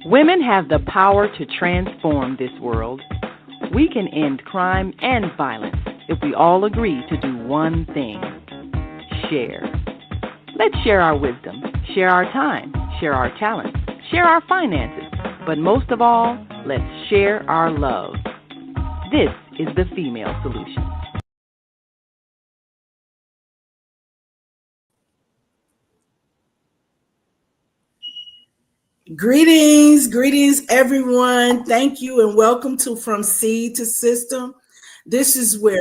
Women have the power to transform this world. We can end crime and violence if we all agree to do one thing: share. Let's share our wisdom, share our time, share our talents, share our finances, but most of all, let's share our love. This is the Female Solution. Greetings, everyone. Thank you and welcome to From Seed to System. This is where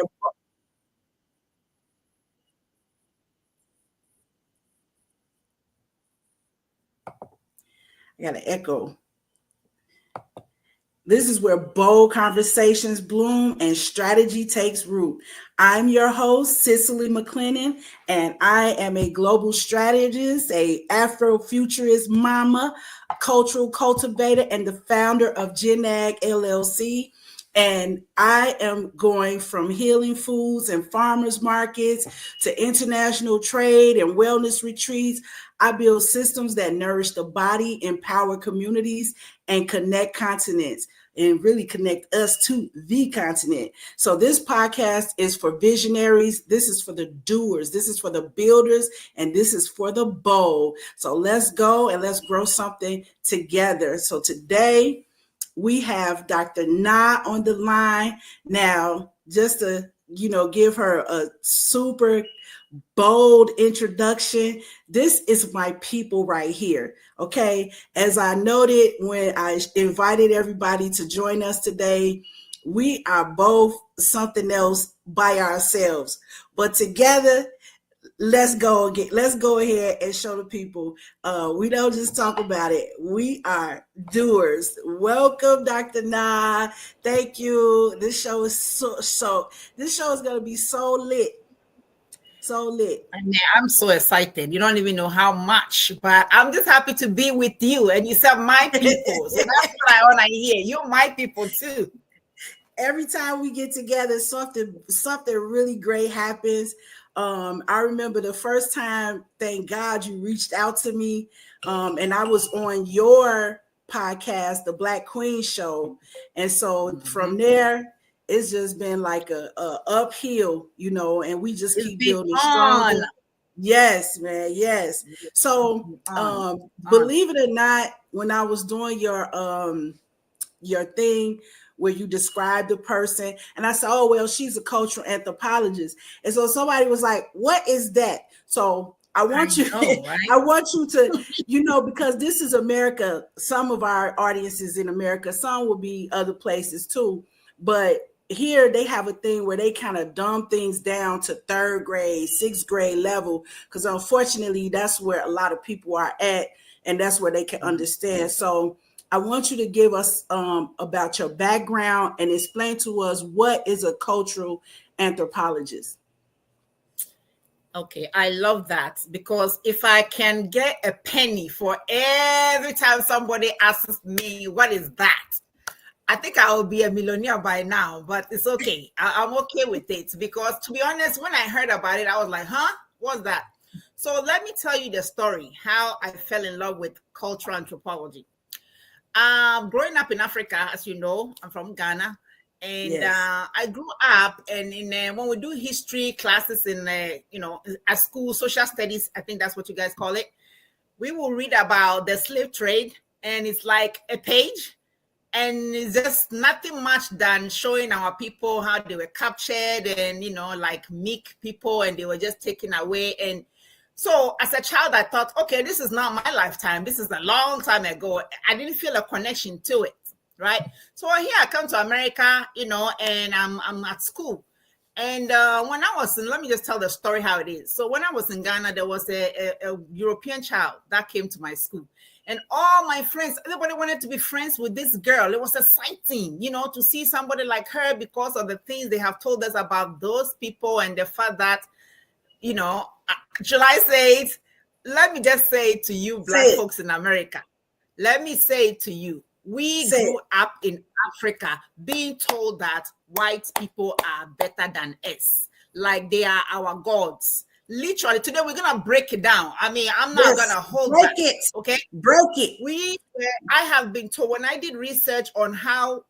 I got an echo. This is where bold conversations bloom and strategy takes root. I'm your host, Cicely McLennan, and I am a global strategist, a Afrofuturist mama, a cultural cultivator, and the founder of GenAg LLC. And I am going from healing foods and farmers markets to international trade and wellness retreats. I build systems that nourish the body, empower communities, and connect continents, and really connect us to the continent. So this podcast is for visionaries. This is for the doers. This is for the builders. And this is for the bold. So let's go and let's grow something together. So today we have Dr. Na on the line. Now, just to, give her a super bold introduction. This is my people right here. Okay. As I noted when I invited everybody to join us today, we are both something else by ourselves, but together, let's go ahead and show the people. We don't just talk about it. We are doers. Welcome, Dr. Na. Thank you. This show is this show is going to be so lit. So lit. I mean, I'm so excited. You don't even know how much, but I'm just happy to be with you. And you said my people. So that's what I want to hear. You're my people too. Every time we get together, something really great happens. I remember the first time, thank God you reached out to me. And I was on your podcast, the Black Queen Show. And so from there, it's just been like a uphill, and we just keep building stronger. Yes, man. Yes. So, believe it or not, when I was doing your thing where you described the person, and I said, oh, well, she's a cultural anthropologist. And so somebody was like, what is that? So I want you to, because this is America. Some of our audiences in America, some will be other places too, but here they have a thing where they kind of dumb things down to third grade, sixth grade level, because unfortunately that's where a lot of people are at, and that's where they can understand. So I want you to give us about your background and explain to us what is a cultural anthropologist. Okay, I love that, because if I can get a penny for every time somebody asks me, what is that? I think I will be a millionaire by now, but it's okay. I'm okay with it, because to be honest, when I heard about it, I was like, huh? What's that? So let me tell you the story, how I fell in love with cultural anthropology. Growing up in Africa, as you know, I'm from Ghana, and yes. I grew up, and when we do history classes in, at school, social studies, I think that's what you guys call it, we will read about the slave trade, and it's like a page. And it's just nothing much than showing our people how they were captured and, like meek people, and they were just taken away. And so as a child, I thought, okay, this is not my lifetime. This is a long time ago. I didn't feel a connection to it, right? So here I come to America, and I'm at school. And when I was let me just tell the story how it is. So when I was in Ghana, there was a European child that came to my school. And all my friends, everybody wanted to be friends with this girl. It was exciting, to see somebody like her, because of the things they have told us about those people and the fact that, shall I say it? Let me just say it to you, Black folks in America. Let me say it to you. We grew up in Africa being told that white people are better than us, like they are our gods. literally today we're gonna break it down. I mean, I'm not gonna hold break back. it. Okay, break it. I have been told, when I did research on how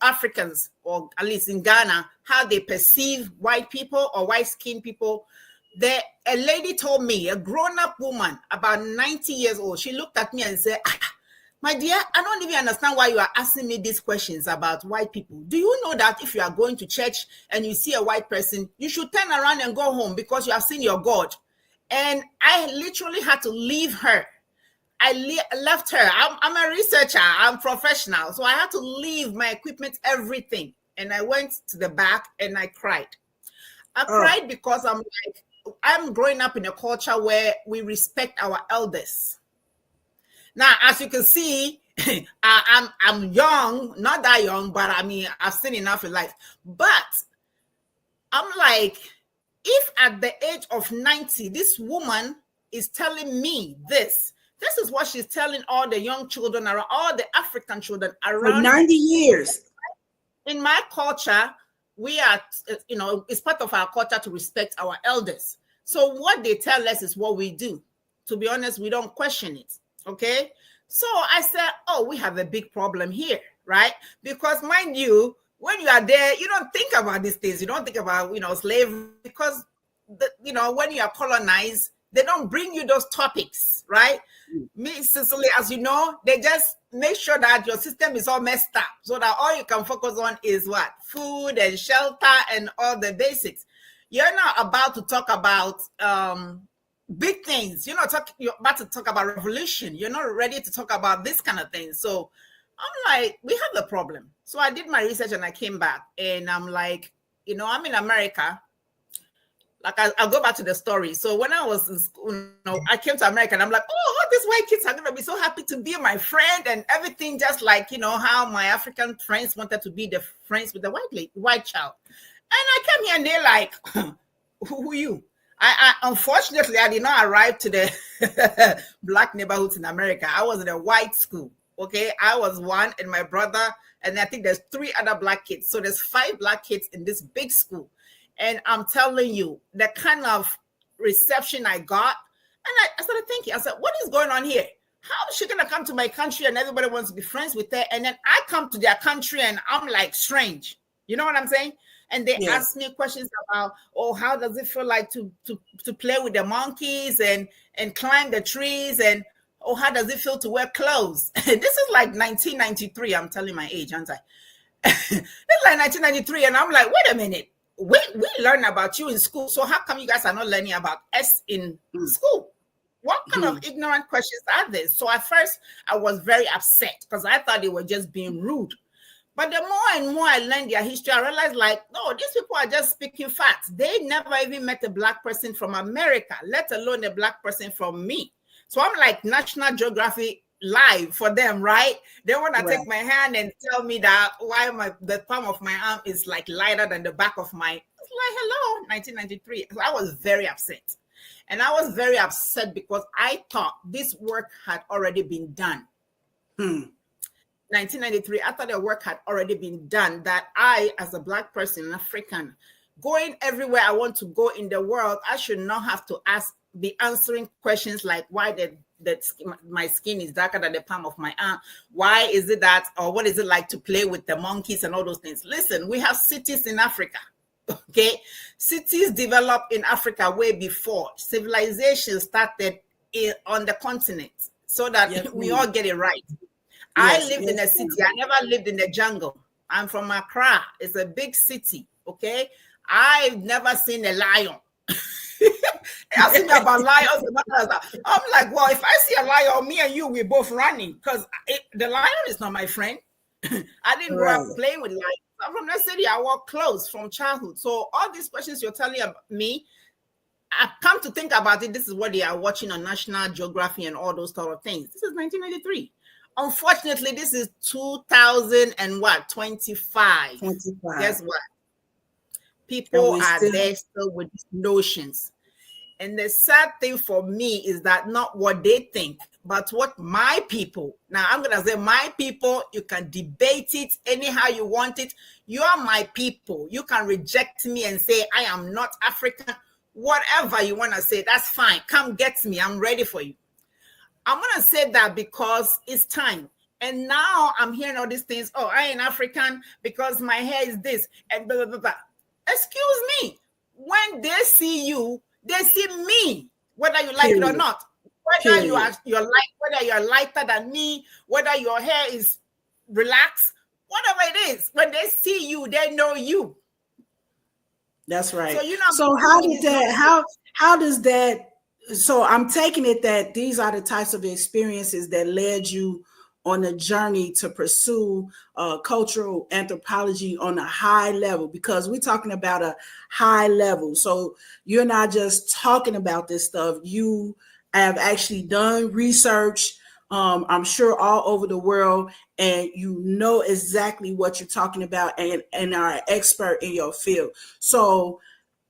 Africans, or at least in Ghana, how they perceive white people or white-skinned people, a lady told me, a grown-up woman about 90 years old, she looked at me and said, my dear, I don't even understand why you are asking me these questions about white people. Do you know that if you are going to church and you see a white person, you should turn around and go home because you have seen your God? And I literally had to leave her. I left her. I'm a researcher. I'm professional. So I had to leave my equipment, everything. And I went to the back and I cried. I cried because I'm growing up in a culture where we respect our elders. Now, as you can see, I'm young, not that young, but I mean, I've seen enough in life. But I'm like, if at the age of 90, this woman is telling me this is what she's telling all the young children around, all the African children around. For 90 years. In my culture, we are, it's part of our culture to respect our elders. So what they tell us is what we do. To be honest, we don't question it. Okay, so I said, we have a big problem here, right? Because mind you, when you are there, you don't think about these things. You don't think about, slavery, because, when you are colonized, they don't bring you those topics, right? Me, Cicely, as you know, they just make sure that your system is all messed up so that all you can focus on is what? Food and shelter and all the basics. You're not about to talk about, big things. You're about to talk about revolution. You're not ready to talk about this kind of thing. So I'm like, we have a problem. So I did my research and I came back and I'm like, I'm in America. Like I'll go back to the story. So when I was in school, I came to America and I'm like, all these white kids are going to be so happy to be my friend and everything, just like, how my African friends wanted to be the friends with the white child. And I came here and they're like, who are you? I unfortunately, I did not arrive to the black neighborhoods in America. I was in a white school, okay? I was one and my brother, and I think there's 3 other black kids. So there's 5 black kids in this big school. And I'm telling you, the kind of reception I got, and I started thinking, I said, what is going on here? How is she going to come to my country and everybody wants to be friends with her? And then I come to their country and I'm like strange. You know what I'm saying? And they ask me questions about, how does it feel like to play with the monkeys and climb the trees? And, how does it feel to wear clothes? This is like 1993. I'm telling my age, aren't I? This is like 1993. And I'm like, wait a minute. We learn about you in school. So how come you guys are not learning about us in school? What kind of ignorant questions are these? So at first, I was very upset because I thought they were just being rude. But the more and more I learned their history, I realized no, these people are just speaking facts. They never even met a black person from America, let alone a black person from me. So I'm like National Geographic live for them, right? They want to take my hand and tell me that why the palm of my arm is like lighter than the back of my. It's like, hello, 1993. So I was very upset. And I was very upset because I thought this work had already been done. 1993, I thought the work had already been done, that I, as a black person, an African, going everywhere I want to go in the world, I should not have to be answering questions like why my skin is darker than the palm of my arm. Why is it that, or what is it like to play with the monkeys and all those things? Listen, we have cities in Africa, okay? Cities developed in Africa way before civilization started on the continent, so that we all get it right. I lived in a city. I never lived in the jungle. I'm from Accra. It's a big city, okay? I've never seen a lion. Asking me about lions. I'm like, well, if I see a lion, me and you, we're both running because the lion is not my friend. I didn't grow up playing with lions. I'm from the city. I wore clothes from childhood. So all these questions you're telling me, I've come to think about it. This is what they are watching on National Geography and all those sort of things. This is 1993. Unfortunately, this is 2025. Guess what? People are there still with notions. And the sad thing for me is that not what they think, but what my people. Now, I'm going to say my people, you can debate it anyhow you want it. You are my people. You can reject me and say, I am not African. whatever you want to say, that's fine. Come get me. I'm ready for you. I'm going to say that because it's time. And now I'm hearing all these things. Oh, I ain't African because my hair is this and blah, blah, blah, blah. Excuse me. When they see you, they see me, whether you like it or not. Whether you're lighter than me, whether your hair is relaxed, whatever it is, when they see you, they know you. That's right. So how does that, so I'm taking it that these are the types of experiences that led you on a journey to pursue cultural anthropology on a high level, because we're talking about a high level. So you're not just talking about this stuff. You have actually done research, I'm sure all over the world, and you know exactly what you're talking about and are an expert in your field. So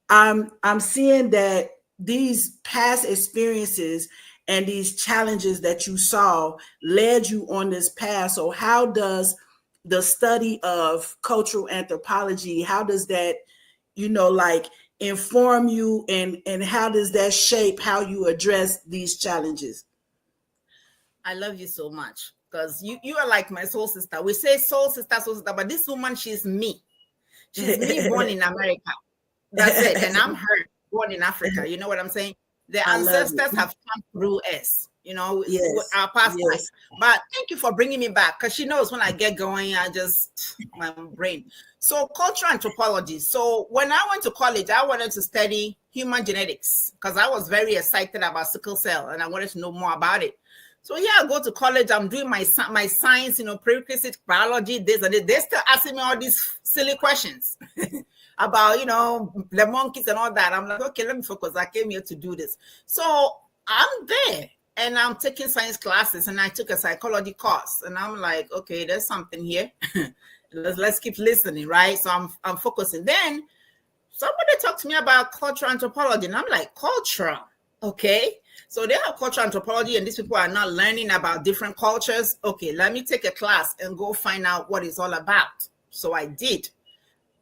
I'm seeing that these past experiences and these challenges that you saw led you on this path. So how does the study of cultural anthropology, how does that, like inform you, and how does that shape how you address these challenges? I love you so much because you are like my soul sister. We say soul sister, but this woman, she's me. She's me born in America. That's it. And I'm her born in Africa. You know what I'm saying? The ancestors have come through us, our past life. But thank you for bringing me back, because she knows when I get going, my brain. So cultural anthropology. So when I went to college, I wanted to study human genetics because I was very excited about sickle cell and I wanted to know more about it. So I go to college, I'm doing my science, prerequisite biology, this and this. They're still asking me all these silly questions about, the monkeys and all that. I'm like, okay, let me focus. I came here to do this. So I'm there and I'm taking science classes, and I took a psychology course, and I'm like, okay, there's something here. let's keep listening, right? So I'm focusing. Then somebody talked to me about cultural anthropology, and I'm like, cultural, okay. So they have cultural anthropology, and these people are not learning about different cultures. Okay, let me take a class and go find out what it's all about. So I did.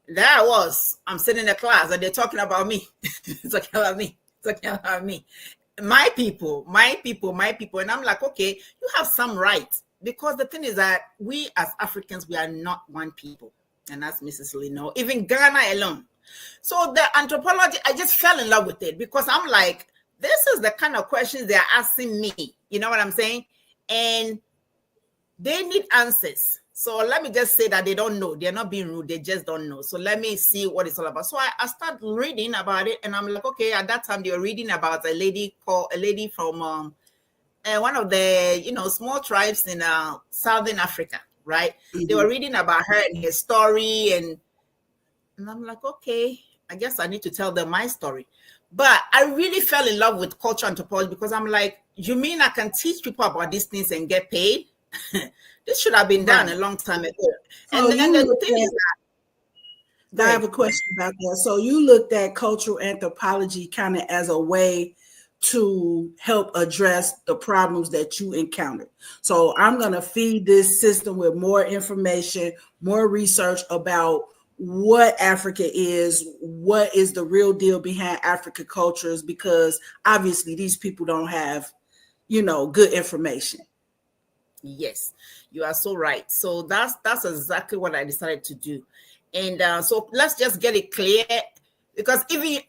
There I was. I'm sitting in a class, and they're talking about me. Talking about me. My people. And I'm like, okay, you have some rights. Because the thing is that we as Africans, we are not one people. And that's Mrs. Lino. Even Ghana alone. So the anthropology, I just fell in love with it because I'm like, this is the kind of questions they're asking me. You know what I'm saying? And they need answers. So let me just say that they don't know. They're not being rude. They just don't know. So let me see what it's all about. So I start reading about it, and I'm like, okay, at that time they were reading about a lady from one of the, small tribes in Southern Africa, right? Mm-hmm. They were reading about her and her story. And I'm like, okay, I guess I need to tell them my story. But I really fell in love with cultural anthropology because I'm like, you mean I can teach people about these things and get paid? This should have been done a long time ago. So and then the thing is that I have a question about that. So you looked at cultural anthropology kind of as a way to help address the problems that you encountered. So I'm going to feed this system with more information, more research about what Africa is, what is the real deal behind African cultures, because obviously these people don't have, good information. Yes, you are so right. So that's exactly what I decided to do. And so let's just get it clear, because if you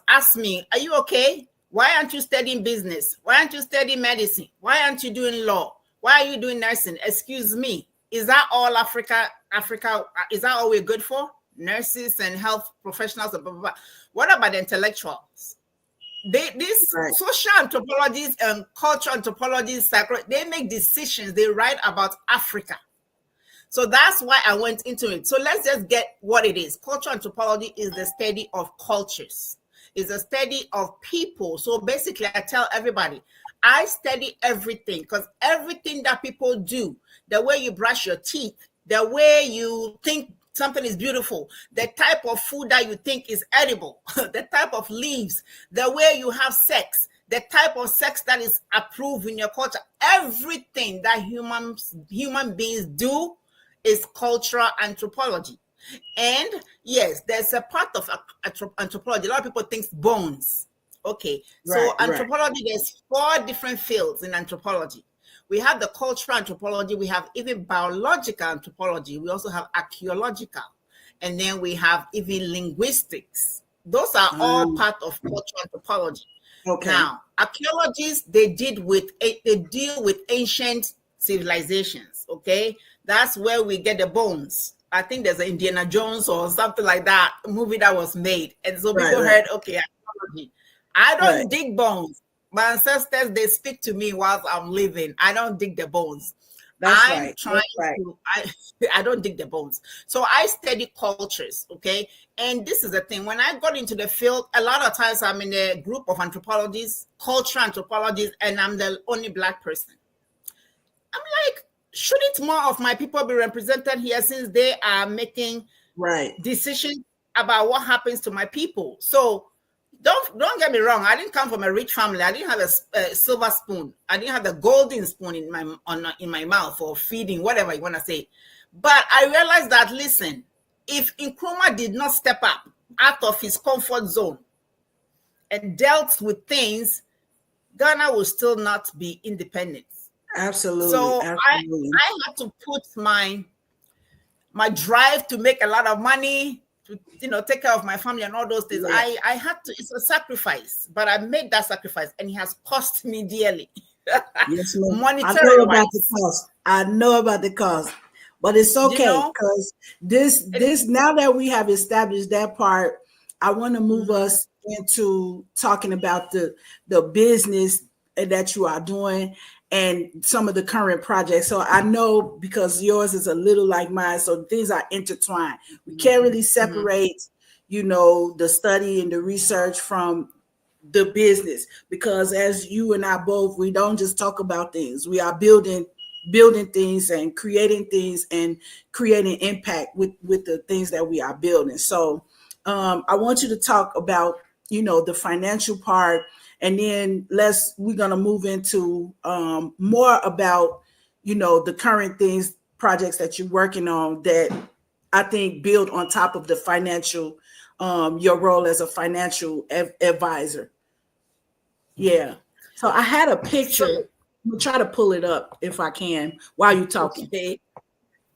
ask me, are you okay? Why aren't you studying business? Why aren't you studying medicine? Why aren't you doing law? Why are you doing nursing? Excuse me. Is that all Africa, is that all we're good for? Nurses and health professionals, blah, blah, blah. What about the intellectuals? These social anthropologists and cultural anthropologists, they make decisions. They write about Africa. So that's why I went into it. So let's just get what it is. Cultural anthropology is the study of cultures. It's a study of people. So basically, I tell everybody, I study everything, because everything that people do, the way you brush your teeth, the way you think something is beautiful, the type of food that you think is edible, the type of leaves, the way you have sex, the type of sex that is approved in your culture, everything that human beings do is cultural anthropology. And yes, there's a part of anthropology. A lot of people think bones. Okay, so anthropology, there's 4 different fields in anthropology. We have the cultural anthropology, we have even biological anthropology, we also have archaeological, and then we have even linguistics. Those are all part of cultural anthropology. Okay. Now, archaeologists, they deal with ancient civilizations. Okay, that's where we get the bones. I think there's an Indiana Jones or something like that movie that was made, and so people heard, okay, archaeology. I don't dig bones. My ancestors, they speak to me whilst I'm living. I don't dig the bones. I don't dig the bones. So I study cultures, okay? And this is the thing. When I got into the field, a lot of times I'm in a group of anthropologists, cultural anthropologists, and I'm the only Black person. I'm like, shouldn't more of my people be represented here, since they are making decisions about what happens to my people? So don't get me wrong. I didn't come from a rich family. I didn't have a silver spoon. I didn't have a golden spoon in my mouth for feeding, whatever you want to say. But I realized that, listen, if Nkrumah did not step up out of his comfort zone and dealt with things, Ghana will still not be independent. Absolutely. So absolutely. I had to put my drive to make a lot of money, to take care of my family and all those things. I had to. It's a sacrifice, but I made that sacrifice, and it has cost me dearly. Yes, ma'am. I know about the cost. I know about the cost, but it's okay, because this now that we have established that part, I want to move us into talking about the business that you are doing and some of the current projects. So I know, because yours is a little like mine, so things are intertwined. We can't really separate, the study and the research from the business, because as you and I both, we don't just talk about things. We are building things and creating impact with the things that we are building. So I want you to talk about, the financial part. And then we're going to move into more about, the current projects that you're working on that I think build on top of the financial, your role as a financial advisor. Yeah. So I had a picture. I'm going to try to pull it up if I can while you're talking. Okay.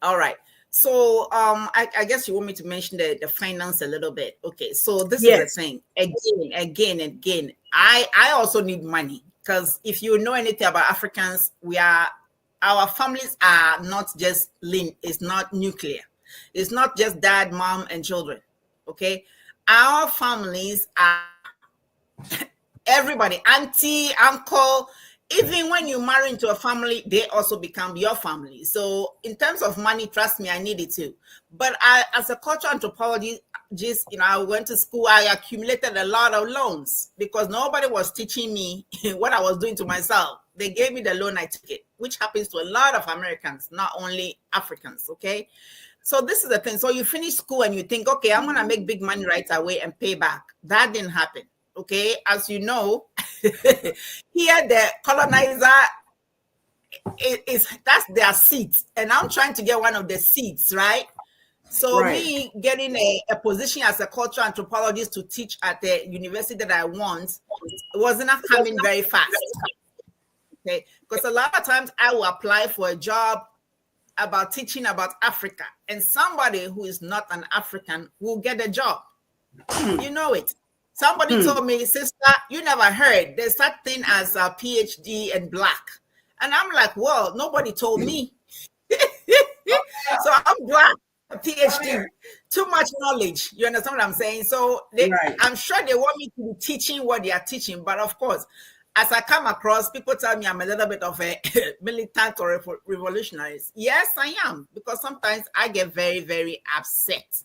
All right. So I guess you want me to mention the finance a little bit. Okay. So this is the thing. Again. I also need money, because if you know anything about Africans, our families are not just lean. It's not nuclear. It's not just dad, mom, and children. Okay. Our families are everybody, auntie, uncle. Even when you marry into a family, they also become your family. So in terms of money, trust me, I need it too. But as a cultural anthropologist, I went to school, I accumulated a lot of loans because nobody was teaching me what I was doing to myself. They gave me the loan, I took it, which happens to a lot of Americans, not only Africans, okay? So this is the thing. So you finish school and you think, okay, I'm going to make big money right away and pay back. That didn't happen. Okay, as you know, here the colonizer that's their seat, and I'm trying to get one of the seats, right? So me getting a position as a cultural anthropologist to teach at the university that I want wasn't coming very fast. Okay, because a lot of times I will apply for a job about teaching about Africa, and somebody who is not an African will get a job. You know it. Somebody told me, sister, you never heard there's that thing as a PhD in Black. And I'm like, well, nobody told me. So I'm Black, a PhD, too much knowledge. You understand what I'm saying? So I'm sure they want me to be teaching what they are teaching. But of course, as I come across, people tell me I'm a little bit of a militant or a revolutionary. Yes, I am. Because sometimes I get very, very upset.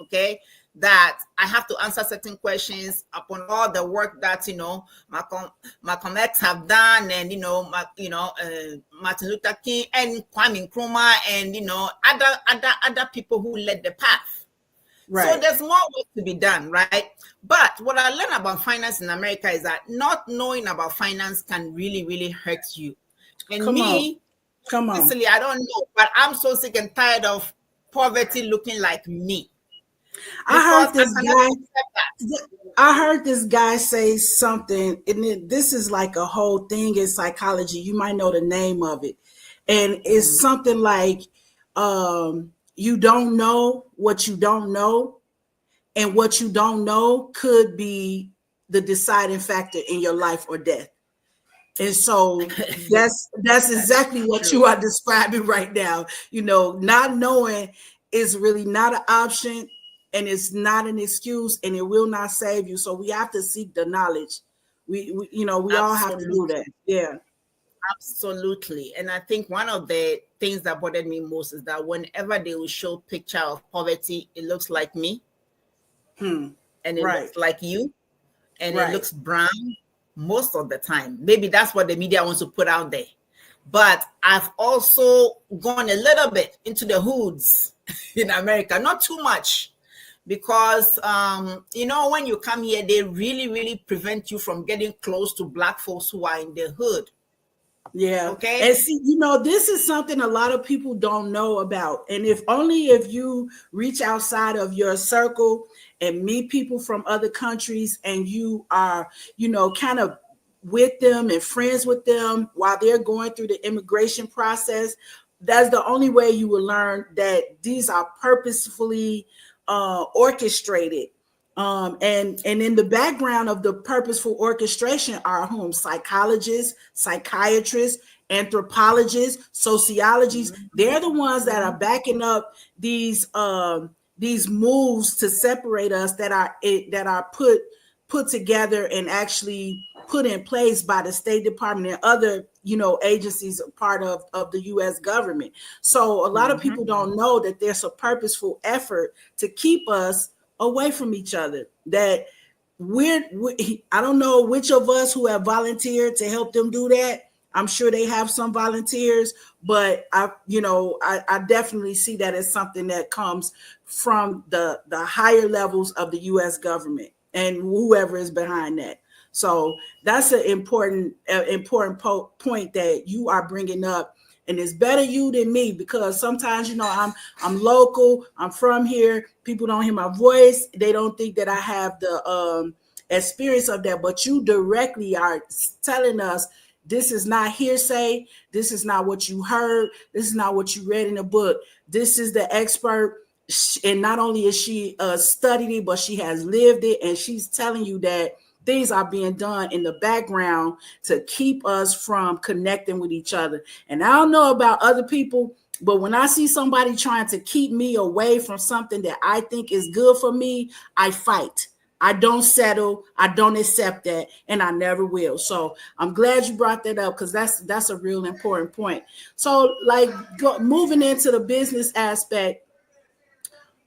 Okay? That I have to answer certain questions upon all the work that Malcolm X have done, and Martin Luther King and Kwame Nkrumah, and other people who led the path. Right. So there's more work to be done, right? But what I learned about finance in America is that not knowing about finance can really, really hurt you. And Come on. Honestly, I don't know, but I'm so sick and tired of poverty looking like me. I heard Because this I can never guy. accept that. I heard this guy say something, and this is like a whole thing in psychology. You might know the name of it, and it's something like, you don't know what you don't know, and what you don't know could be the deciding factor in your life or death. And so that's exactly what you are describing right now. Not knowing is really not an option, and it's not an excuse, and it will not save you. So we have to seek the knowledge. We all have to do that. Yeah. Absolutely. And I think one of the things that bothered me most is that whenever they will show picture of poverty, it looks like me, and it Right. looks like you, and Right. it looks brown most of the time. Maybe that's what the media wants to put out there. But I've also gone a little bit into the hoods in America, not too much, because when you come here, they really, really prevent you from getting close to Black folks who are in the hood. Yeah. Okay. And see, this is something a lot of people don't know about. And if you reach outside of your circle and meet people from other countries, and you are, kind of with them and friends with them while they're going through the immigration process, that's the only way you will learn that these are purposefully orchestrated. And in the background of the purposeful orchestration are whom? Psychologists, psychiatrists, anthropologists, sociologists. They're the ones that are backing up these moves to separate us, that are put together and actually put in place by the State Department and other agencies, part of the U.S. government. So a lot of people don't know that there's a purposeful effort to keep us away from each other. That I don't know which of us who have volunteered to help them do that. I'm sure they have some volunteers, but I definitely see that as something that comes from the higher levels of the U.S. government and whoever is behind that. So that's an important point that you are bringing up. And it's better you than me, because sometimes, I'm local, I'm from here. People don't hear my voice. They don't think that I have the experience of that. But you directly are telling us, this is not hearsay. This is not what you heard. This is not what you read in a book. This is the expert. And not only is she studied it, but she has lived it. And she's telling you that things are being done in the background to keep us from connecting with each other. And I don't know about other people, but when I see somebody trying to keep me away from something that I think is good for me, I fight. I don't settle. I don't accept that, and I never will. So I'm glad you brought that up, because that's a real important point. So moving into the business aspect.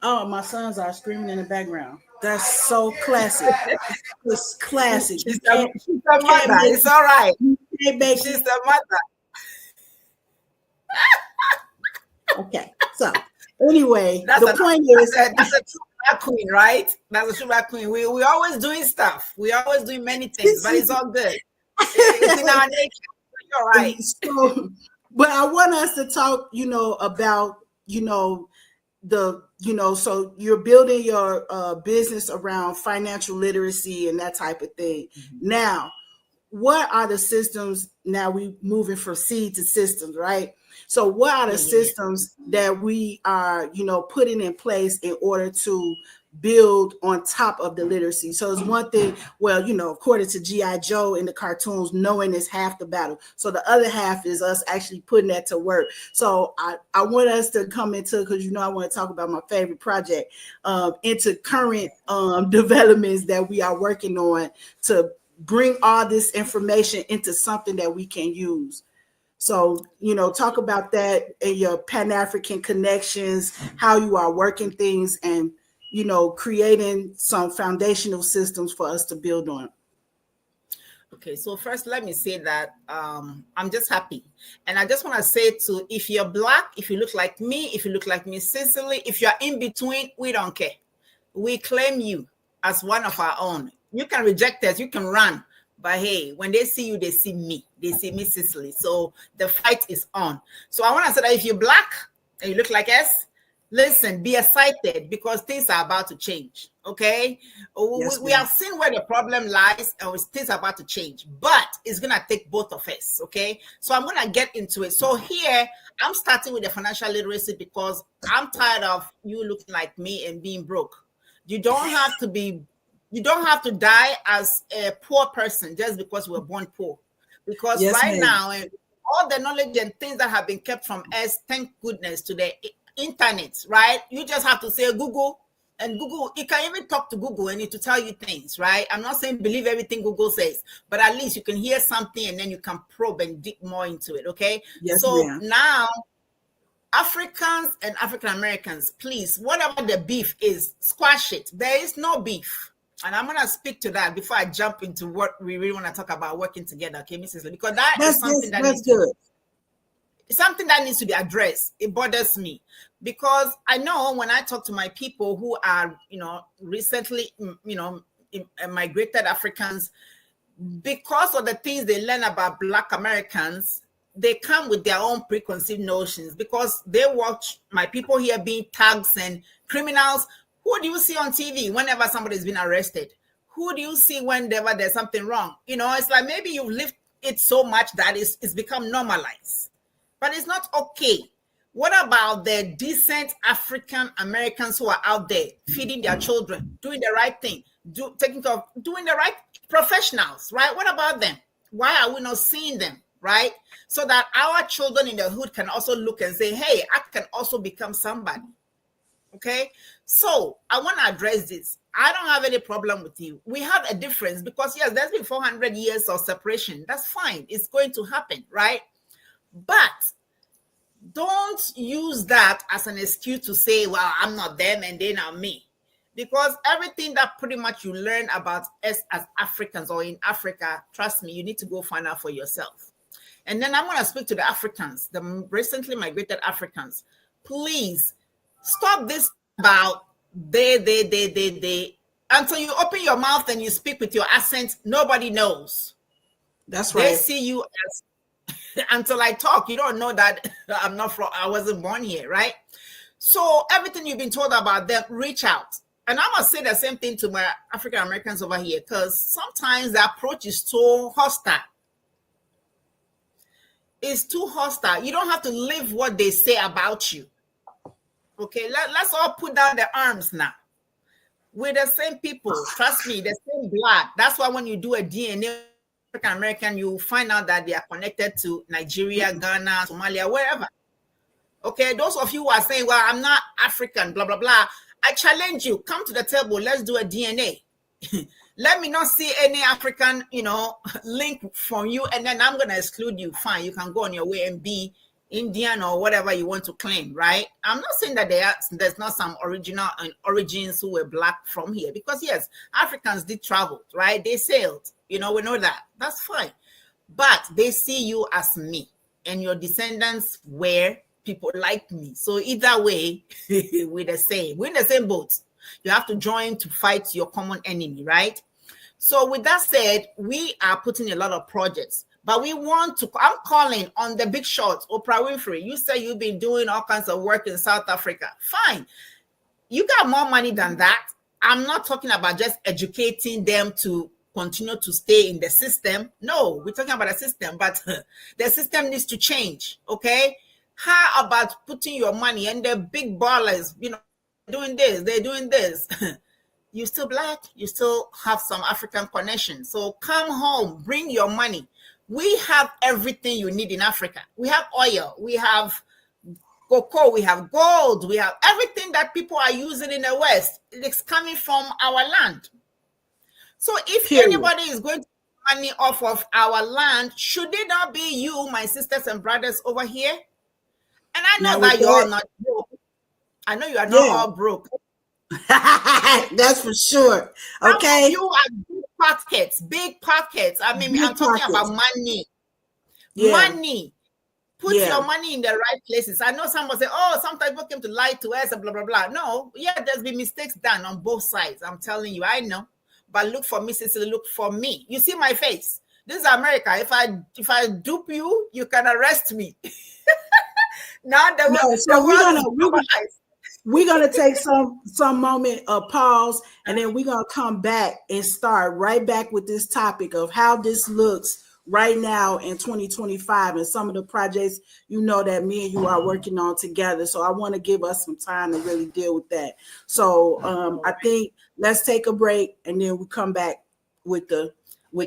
Oh, my sons are screaming in the background. That's so classic. It's classic. She's a mother. It's all right. She's a mother. Okay. So anyway, the point is, that's a true Black queen, right? That's a true Black queen. We always doing stuff. We always doing many things, but it's all good. It's in our nature. You're right. So, but I want us to talk, about, so you're building your business around financial literacy and that type of thing. Now, what are the systems? Now we moving from seed to systems, right? So what are the systems that we are, putting in place in order to build on top of the literacy? So it's one thing, according to G.I. Joe in the cartoons, knowing is half the battle. So the other half is us actually putting that to work. So I want us to come into, because I want to talk about my favorite project, into current developments that we are working on to bring all this information into something that we can use. So, talk about that and your Pan-African connections, how you are working things, and, creating some foundational systems for us to build on. Okay, so first let me say that I'm just happy. And I just want to say if you're Black, if you look like me, if you look like Miss Cicely, if you're in between, we don't care. We claim you as one of our own. You can reject us, you can run. But hey, when they see you, they see me. They see Miss Cicely. So the fight is on. So I want to say that if you're Black and you look like us, Listen, be excited because things are about to change. Okay, Yes, we have seen where the problem lies, and things are about to change. But it's gonna take both of us. Okay, so I'm gonna get into it. So here I'm starting with the financial literacy because I'm tired of you looking like me and being broke. You don't have to be. You don't have to die as a poor person just because we're born poor. Because yes, right ma'am. now, all the knowledge and things that have been kept from us, thank goodness to the internet, right? You just have to say Google, and Google, you can even talk to Google and it will tell you things, right? I'm not saying believe everything Google says, but at least you can hear something and then you can probe and dig more into it, okay? Yes, So ma'am. now, Africans and African Americans, please, whatever the beef is, squash it. There is no beef. And I'm going to speak to that before I jump into what we really want to talk about working together, okay, Mrs. Lee? Because that's something that's good. It's something that needs to be addressed. It bothers me because I know when I talk to my people who are, recently, migrated Africans, because of the things they learn about Black Americans, they come with their own preconceived notions because they watch my people here being thugs and criminals. Who do you see on TV whenever somebody's been arrested? Who do you see whenever there's something wrong? It's like maybe you've lived it so much that it's become normalized. But it's not okay. What about the decent African Americans who are out there feeding their children, doing the right thing, doing the right professionals, right? What about them? Why are we not seeing them, right? So that our children in the hood can also look and say, hey, I can also become somebody. Okay? So I want to address this. I don't have any problem with you. We have a difference because, yes, there's been 400 years of separation. That's fine. It's going to happen, right? But don't use that as an excuse to say, well, I'm not them and they're not me. Because everything that pretty much you learn about us as Africans or in Africa, trust me, you need to go find out for yourself. And then I'm going to speak to the Africans, the recently migrated Africans. Please stop this about they. Until you open your mouth and you speak with your accent, nobody knows. That's right. They see you as until I talk, you don't know that I wasn't born here, right? So everything you've been told about them, reach out. And I must say the same thing to my African Americans over here, because sometimes the approach is so hostile. It's too hostile. You don't have to live what they say about you. Okay, let's all put down the arms now. We're the same people. Trust me, the same blood. That's why when you do a DNA African American, you find out that they are connected to Nigeria, Ghana, Somalia, wherever. Okay, those of you who are saying, well, I'm not African, blah, blah, blah. I challenge you, come to the table, let's do a DNA. Let me not see any African, link from you, and then I'm going to exclude you. Fine, you can go on your way and be Indian or whatever you want to claim, right? I'm not saying that there's not some origins who were Black from here, because yes, Africans did travel, right? They sailed, we know that. That's fine. But they see you as me, and your descendants were people like me. So either way, we're the same. We're in the same boat. You have to join to fight your common enemy, right? So with that said, we are putting a lot of projects. But I'm calling on the big shots, Oprah Winfrey. You say you've been doing all kinds of work in South Africa. Fine. You got more money than that. I'm not talking about just educating them to continue to stay in the system. No, we're talking about a system, but the system needs to change, okay? How about putting your money and the big ballers, doing this, they're doing this. You're still Black, you still have some African connection. So come home, bring your money. We have everything you need in Africa. We have oil, we have cocoa, we have gold, we have everything that people are using in the West. It's coming from our land. So if anybody is going to make money off of our land, should it not be you, my sisters and brothers over here? And I know that you're not broke. I know you are not all broke. That's for sure. Okay. You are big pockets. I mean, I'm talking about money. Yeah. Money. Put your money in the right places. I know someone say, oh, sometimes people came to lie to us and blah, blah, blah. No, there's been mistakes done on both sides. I'm telling you, I know. But look for me, Cecily, look for me. You see my face. This is America. If I dupe you, you can arrest me. Now we're gonna take some moment of pause, and then we're gonna come back and start right back with this topic of how this looks right now in 2025 and some of the projects that me and you are working on together. So I want to give us some time to really deal with that. So I think let's take a break, and then we come back with the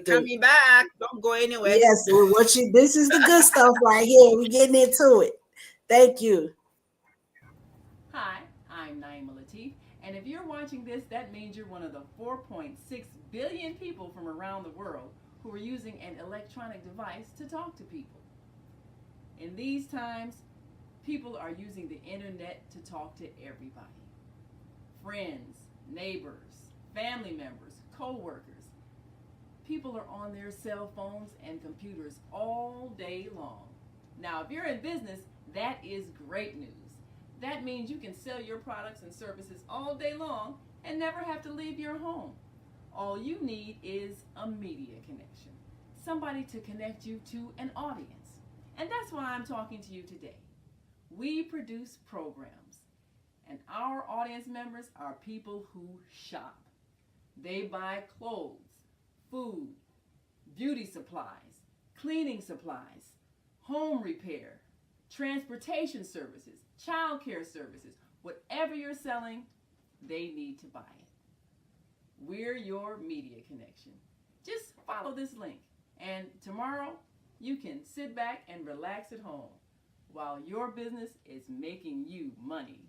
coming back. Don't go anywhere. Yes, this is the good stuff right here. We're getting into it. Thank you. Hi, I'm Naima Latif, and if you're watching this, that means you're one of the 4.6 billion people from around the world who are using an electronic device to talk to people. In these times, people are using the internet to talk to everybody. Friends, neighbors, family members, co-workers. People are on their cell phones and computers all day long. Now, if you're in business, that is great news. That means you can sell your products and services all day long and never have to leave your home. All you need is a media connection, somebody to connect you to an audience. And that's why I'm talking to you today. We produce programs, and our audience members are people who shop. They buy clothes, food, beauty supplies, cleaning supplies, home repair, transportation services, child care services. Whatever you're selling, they need to buy it. We're your media connection. Just follow this link, and tomorrow you can sit back and relax at home while your business is making you money.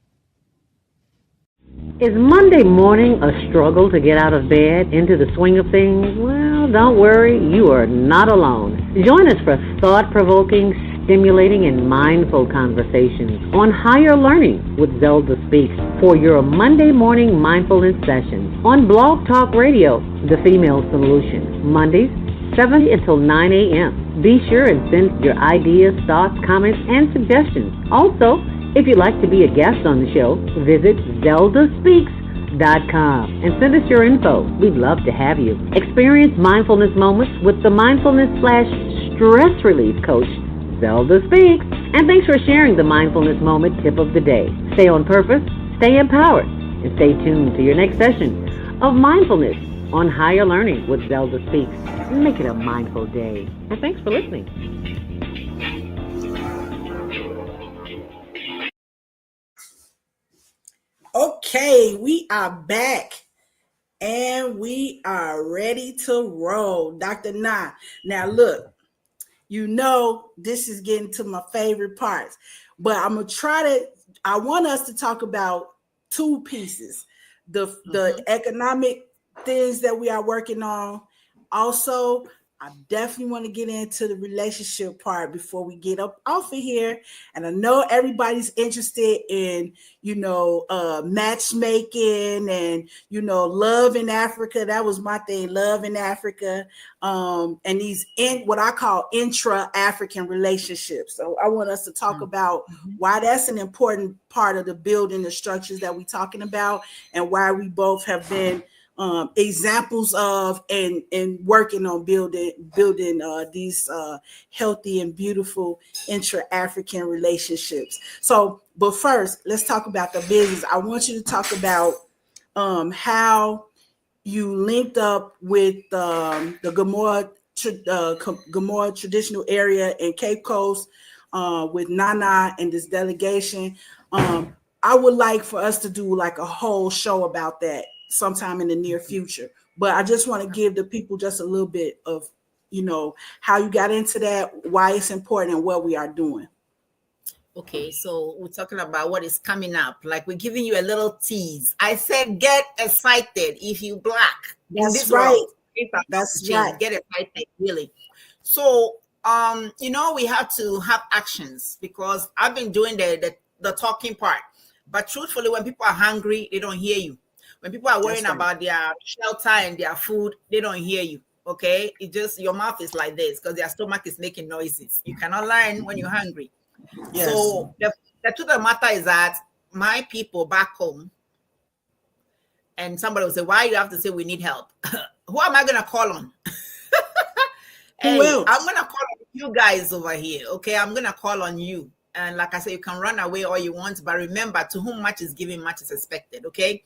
Is Monday morning a struggle to get out of bed into the swing of things? Well, don't worry, you are not alone. Join us for thought-provoking, stimulating, and mindful conversations on higher learning with Zelda Speaks for your Monday morning mindfulness sessions on Blog Talk Radio, The Female Solution, Mondays, 7 until 9 a.m. Be sure and send your ideas, thoughts, comments, and suggestions. Also, if you'd like to be a guest on the show, visit ZeldaSpeaks.com and send us your info. We'd love to have you. Experience mindfulness moments with the mindfulness/stress relief coach, Zelda Speaks. And thanks for sharing the mindfulness moment tip of the day. Stay on purpose, stay empowered, and stay tuned to your next session of mindfulness on higher learning with Zelda Speaks. Make it a mindful day. And thanks for listening. Okay, we are back and we are ready to roll. Dr. Na. Now look, this is getting to my favorite parts, but I want us to talk about two pieces. The economic things that we are working on. Also, I definitely want to get into the relationship part before we get up off of here. And I know everybody's interested in, matchmaking and, love in Africa. That was my thing, love in Africa. And these what I call intra-African relationships. So I want us to talk about why that's an important part of the building, the structures that we're talking about, and why we both have been examples of and working on building these healthy and beautiful intra-African relationships. So, but first, let's talk about the business. I want you to talk about how you linked up with the Gomorrah traditional area in Cape Coast with Nana and this delegation. I would like for us to do like a whole show about that sometime in the near future. But I just want to give the people just a little bit of, how you got into that, why it's important, and what we are doing. Okay, so we're talking about what is coming up. Like we're giving you a little tease. I said, get excited if you black. That's right. That's right. Get excited, really. So, we have to have actions because I've been doing the talking part. But truthfully, when people are hungry, they don't hear you. When people are worrying about their shelter and their food, they don't hear you. Okay, it just your mouth is like this because their stomach is making noises. You cannot learn when you're hungry. Yes. So the truth of the matter is that my people back home, and somebody will say, "Why do you have to say we need help?" Who am I gonna call on? Hey, I'm gonna call on you guys over here. Okay, I'm gonna call on you. And like I said, you can run away all you want, but remember, to whom much is given, much is expected. Okay.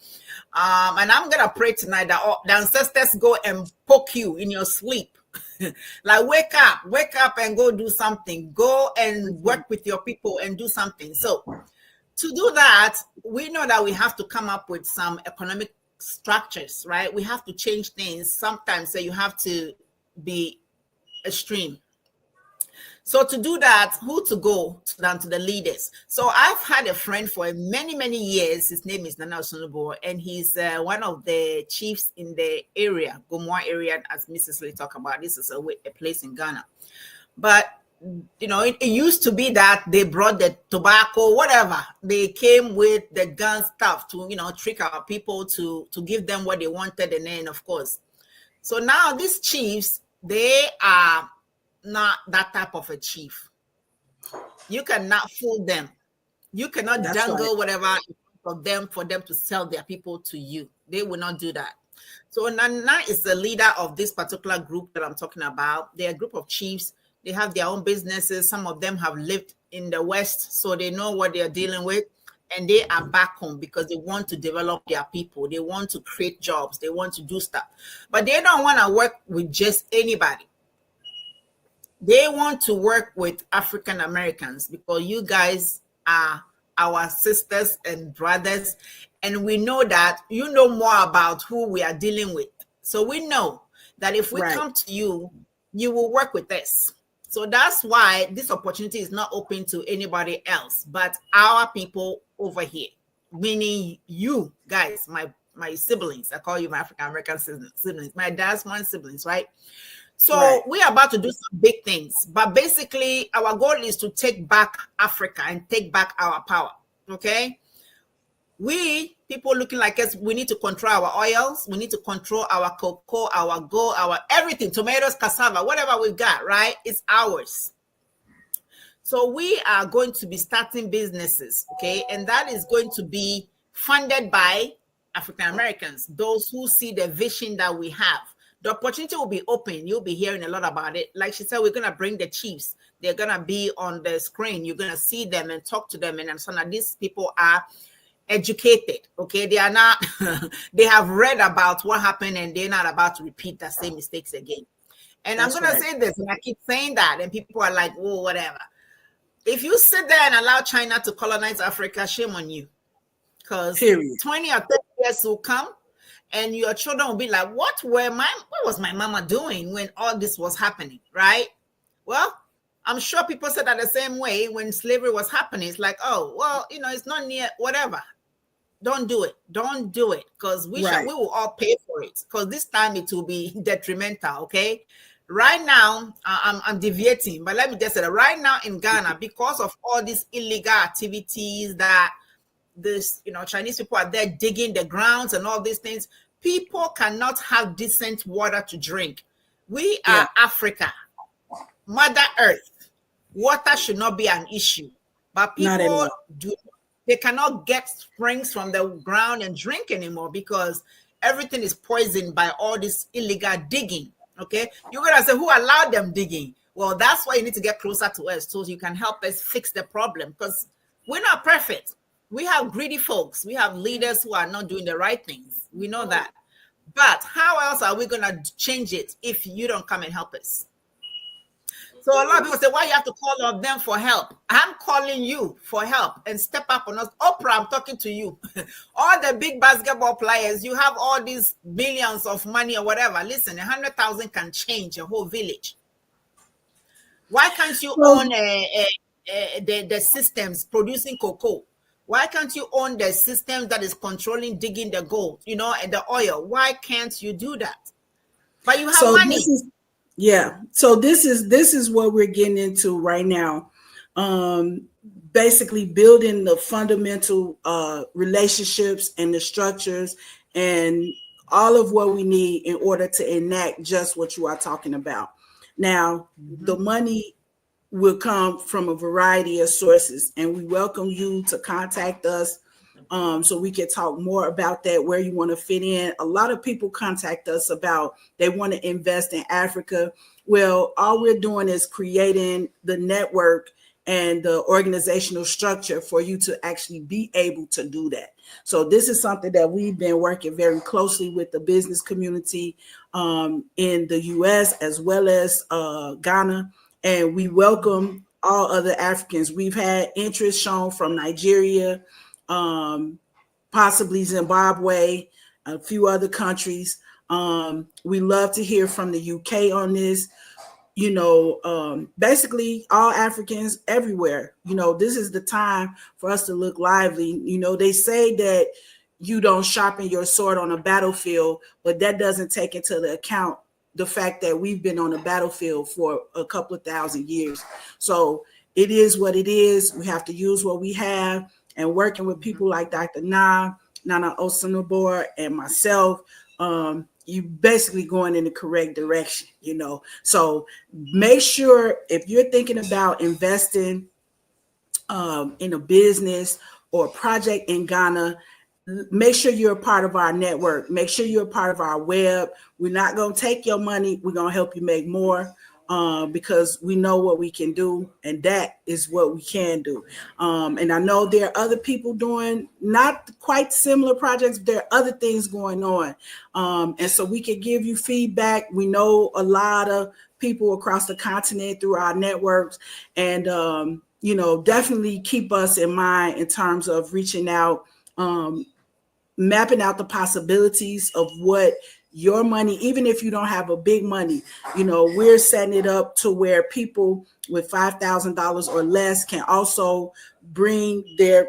And I'm gonna pray tonight that the ancestors go and poke you in your sleep. Like wake up and go do something. Go and work with your people and do something. So to do that, we know that we have to come up with some economic structures, right? We have to change things. Sometimes so you have to be extreme. So to do that, who to go down to the leaders? So I've had a friend for many, many years. His name is Nana Osunubo, and he's one of the chiefs in the area, Gomoa area, as Mrs. Lee talked about. This is a place in Ghana. But, you know, it used to be that they brought the tobacco, whatever. They came with the gun stuff to, you know, trick our people to give them what they wanted. And then, of course. So now these chiefs, they are not that type of a chief. You cannot fool them. You cannot jangle whatever for them to sell their people to you. They will not do that. So Nana is the leader of this particular group that I'm talking about. They're a group of chiefs. They have their own businesses. Some of them have lived in the West, so they know what they're dealing with. And they are back home because they want to develop their people. They want to create jobs. They want to do stuff. But they don't want to work with just anybody. They want to work with African Americans because you guys are our sisters and brothers. And we know that you know more about who we are dealing with. So we know that if we come to you, you will work with us. So that's why this opportunity is not open to anybody else, but our people over here, meaning you guys, my siblings. I call you my African American siblings, my diasporan siblings, right? So we are about to do some big things, but basically our goal is to take back Africa and take back our power. Okay. We people looking like us, we need to control our oils. We need to control our cocoa, our gold, our everything, tomatoes, cassava, whatever we've got, right? It's ours. So we are going to be starting businesses. Okay. And that is going to be funded by African Americans, those who see the vision that we have. The opportunity will be open. You'll be hearing a lot about it. Like she said, we're going to bring the chiefs. They're going to be on the screen. You're going to see them and talk to them. And understand that these people are educated. Okay. They are not, they have read about what happened and they're not about to repeat the same mistakes again. And I'm going to say this, and I keep saying that, and people are like, oh, whatever. If you sit there and allow China to colonize Africa, shame on you. Because 20 or 30 years will come, and your children will be like, what was my mama doing when all this was happening, right? Well, I'm sure people said that the same way when slavery was happening. It's like, oh, well, you know, it's not near, whatever. Don't do it. Don't do it, because we will all pay for it, because this time it will be detrimental, okay? Right now, I'm deviating, but let me just say that right now in Ghana, because of all these illegal activities that this, you know, Chinese people are there digging the grounds and all these things, people cannot have decent water to drink. We are Africa, Mother Earth. Water should not be an issue, but people they cannot get springs from the ground and drink anymore because everything is poisoned by all this illegal digging. Okay, you're gonna say, who allowed them digging? Well, that's why you need to get closer to us so you can help us fix the problem, because we're not perfect. We have greedy folks. We have leaders who are not doing the right things. We know that. But how else are we going to change it if you don't come and help us? So a lot of people say, why you have to call on them for help? I'm calling you for help and step up on us. Oprah, I'm talking to you. All the big basketball players, you have all these billions of money or whatever. Listen, 100,000 can change a whole village. Why can't you own the systems producing cocoa? Why can't you own the system that is controlling digging the gold, you know, and the oil? Why can't you do that? But you have money. So this is what we're getting into right now. Basically building the fundamental relationships and the structures and all of what we need in order to enact just what you are talking about. Now, the money will come from a variety of sources, and we welcome you to contact us so we can talk more about that, where you want to fit in. A lot of people contact us about they want to invest in Africa. Well, all we're doing is creating the network and the organizational structure for you to actually be able to do that. So this is something that we've been working very closely with the business community in the U.S. as well as Ghana, and we welcome all other Africans. We've had interest shown from Nigeria, possibly Zimbabwe, a few other countries. We love to hear from the UK on this. Basically all Africans everywhere. This is the time for us to look lively. They say that you don't sharpen your sword on a battlefield, but that doesn't take into the account the fact that we've been on the battlefield for a couple of thousand years. So it is what it is. We have to use what we have, and working with people like Dr. Nana Osunabor and myself, you basically going in the correct direction, So make sure if you're thinking about investing in a business or a project in Ghana, make sure you're a part of our network. Make sure you're a part of our web. We're not going to take your money. We're going to help you make more because we know what we can do, and that is what we can do. And I know there are other people doing not quite similar projects, but there are other things going on. And so we can give you feedback. We know a lot of people across the continent through our networks, and, definitely keep us in mind in terms of reaching out, mapping out the possibilities of what your money, even if you don't have a big money, we're setting it up to where people with $5,000 or less can also bring their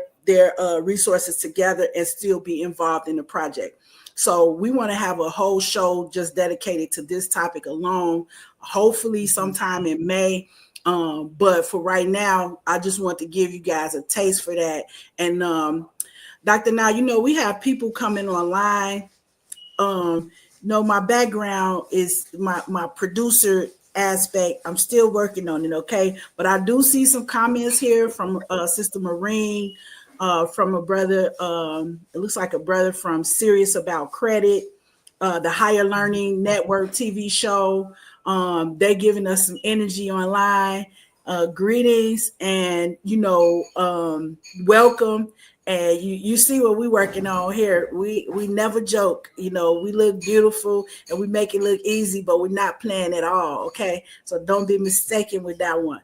resources together and still be involved in the project. So we want to have a whole show just dedicated to this topic alone, hopefully sometime in May. But for right now, I just want to give you guys a taste for that. And Dr. Now, we have people coming online. My background is my producer aspect. I'm still working on it, okay? But I do see some comments here from Sister Marine, from a brother, it looks like a brother from Serious About Credit, the Higher Learning Network TV show. They're giving us some energy online. Greetings and, welcome. And you see what we're working on here. We never joke, we look beautiful and we make it look easy, but we're not playing at all. Okay. So don't be mistaken with that one.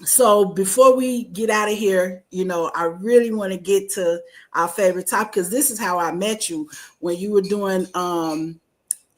So before we get out of here, I really want to get to our favorite topic, because this is how I met you when you were doing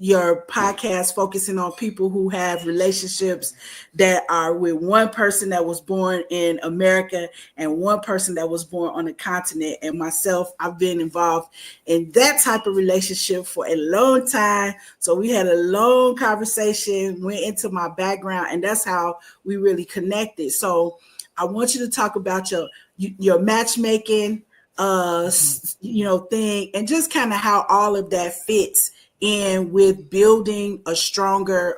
your podcast focusing on people who have relationships that are with one person that was born in America and one person that was born on the continent. And myself, I've been involved in that type of relationship for a long time. So we had a long conversation, went into my background, and that's how we really connected. So I want you to talk about your matchmaking, thing, and just kind of how all of that fits in with building a stronger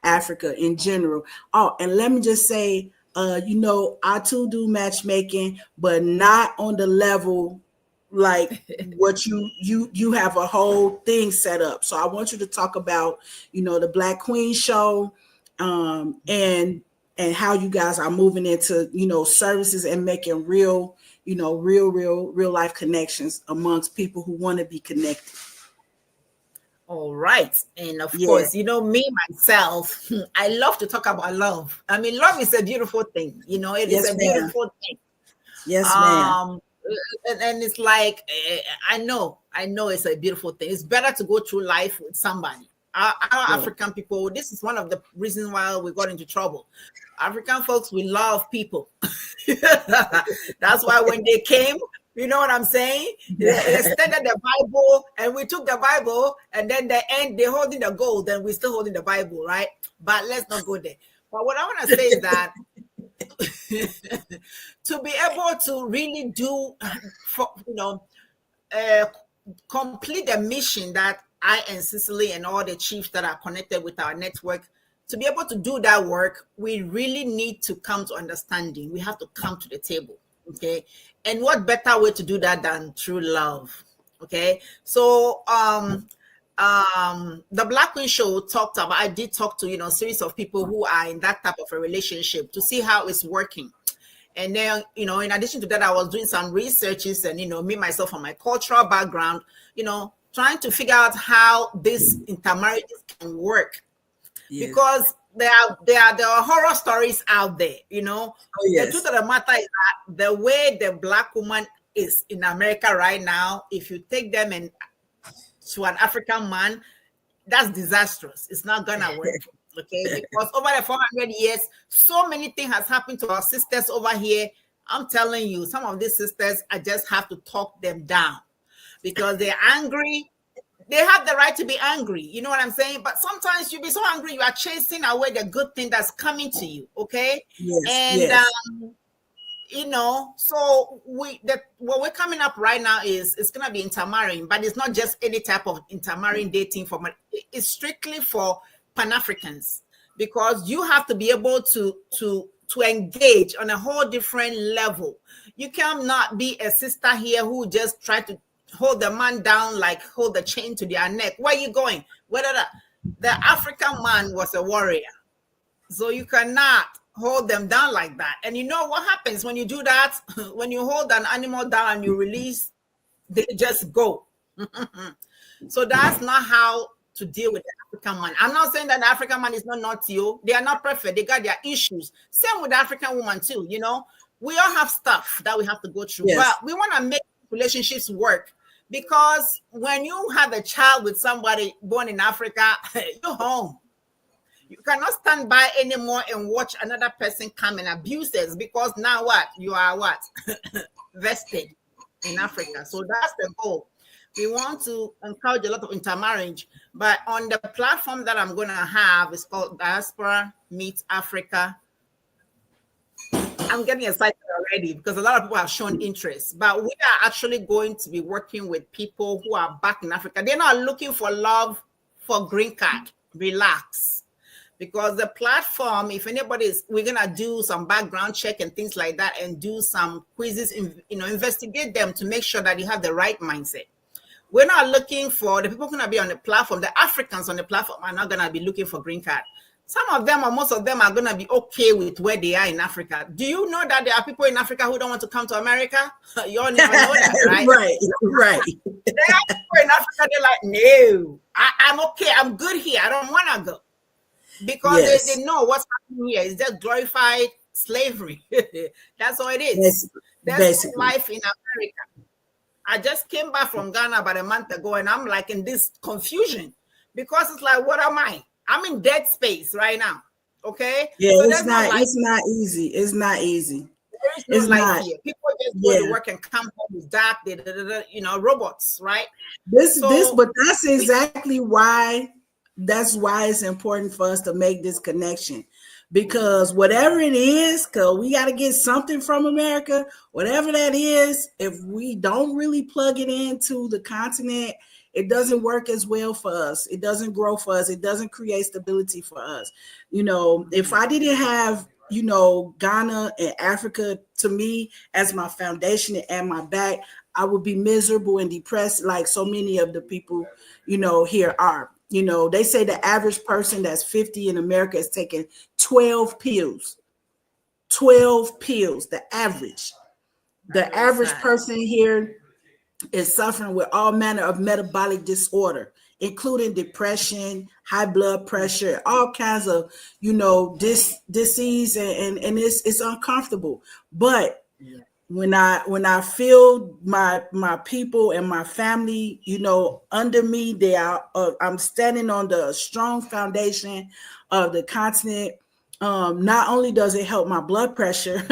Africa in general. Oh, and let me just say, I too do matchmaking, but not on the level like what you have a whole thing set up. So I want you to talk about, the Black Queen show, and how you guys are moving into, services and making real life connections amongst people who want to be connected. All right. And of course, me, myself, I love to talk about love. I mean, love is a beautiful thing. It is a beautiful thing. Yes, ma'am. And it's like, I know it's a beautiful thing. It's better to go through life with somebody. Our African people, this is one of the reasons why we got into trouble. African folks, we love people. That's why when they came, you know what I'm saying? They extended the Bible, and we took the Bible, and then they're holding the gold, and we're still holding the Bible, right? But let's not go there. But what I want to say is that to be able to really do, complete the mission that I and Cicely and all the chiefs that are connected with our network, to be able to do that work, we really need to come to understanding. We have to come to the table. Okay. And what better way to do that than through love? Okay. So the Black Queen show talked about, I did talk to, a series of people who are in that type of a relationship to see how it's working. And then, in addition to that, I was doing some researches and, me, myself, from my cultural background, trying to figure out how this intermarriages can work. Yes. Because there are horror stories out there, Oh, yes. The truth of the matter is that the way the Black woman is in America right now, if you take them and to an African man, that's disastrous. It's not gonna work. Okay, because over the 400 years, so many things has happened to our sisters over here. I'm telling you, some of these sisters, I just have to talk them down because they're angry. They have the right to be angry. You know what I'm saying? But sometimes you be so angry, you are chasing away the good thing that's coming to you. Okay. Yes, and yes. So what we're coming up right now is it's gonna be intermarrying, but it's not just any type of intermarrying dating format. It's strictly for Pan-Africans, because you have to be able to engage on a whole different level. You cannot be a sister here who just try to hold the man down, like hold the chain to their neck. Where are you going? Whether the African man was a warrior, so you cannot hold them down like that. And you know what happens when you do that? When you hold an animal down and you release, they just go. So that's not how to deal with the African man. I'm not saying that the African man is not naughty. They are not perfect. They got their issues. Same with the African woman too. We all have stuff that we have to go through. Yes. But we want to make relationships work, because when you have a child with somebody born in Africa, you're home. You cannot stand by anymore and watch another person come and abuse us, because now what? You are what? Vested in Africa. So that's the goal. We want to encourage a lot of intermarriage, but on the platform that I'm going to have, it's called Diaspora Meets Africa. I'm getting excited already because a lot of people have shown interest, but we are actually going to be working with people who are back in Africa. They're not looking for love for green card. Relax. Because the platform, if anybody is, we're going to do some background check and things like that and do some quizzes, investigate them to make sure that you have the right mindset. We're not looking for the people going to be on the platform. The Africans on the platform are not going to be looking for green card. Some of them or most of them are going to be okay with where they are in Africa. Do you know that there are people in Africa who don't want to come to America? You all never know that, right? Right. There are people in Africa, they're like, no, I'm okay. I'm good here. I don't want to go. Because yes. they know what's happening here. It's just glorified slavery. That's all it is. Yes, that's life in America. I just came back from Ghana about a month ago, and I'm like in this confusion because it's like, what am I? I'm in dead space right now. Okay. Yeah, so it's not easy. It's not easy. There is no life here. People just go to work and come home with dark, robots, right? But that's exactly why. That's why it's important for us to make this connection, because whatever it is, because we got to get something from America, whatever that is, if we don't really plug it into the continent, it doesn't work as well for us. It doesn't grow for us. It doesn't create stability for us. If I didn't have, Ghana and Africa to me as my foundation and my back, I would be miserable and depressed like so many of the people, here are. They say the average person that's 50 in America is taking 12 pills. 12 pills, the average. The average person here is suffering with all manner of metabolic disorder, including depression, high blood pressure, all kinds of, disease, and it's uncomfortable. But when I feel my people and my family, under me, they are. I'm standing on the strong foundation of the continent. Not only does it help my blood pressure,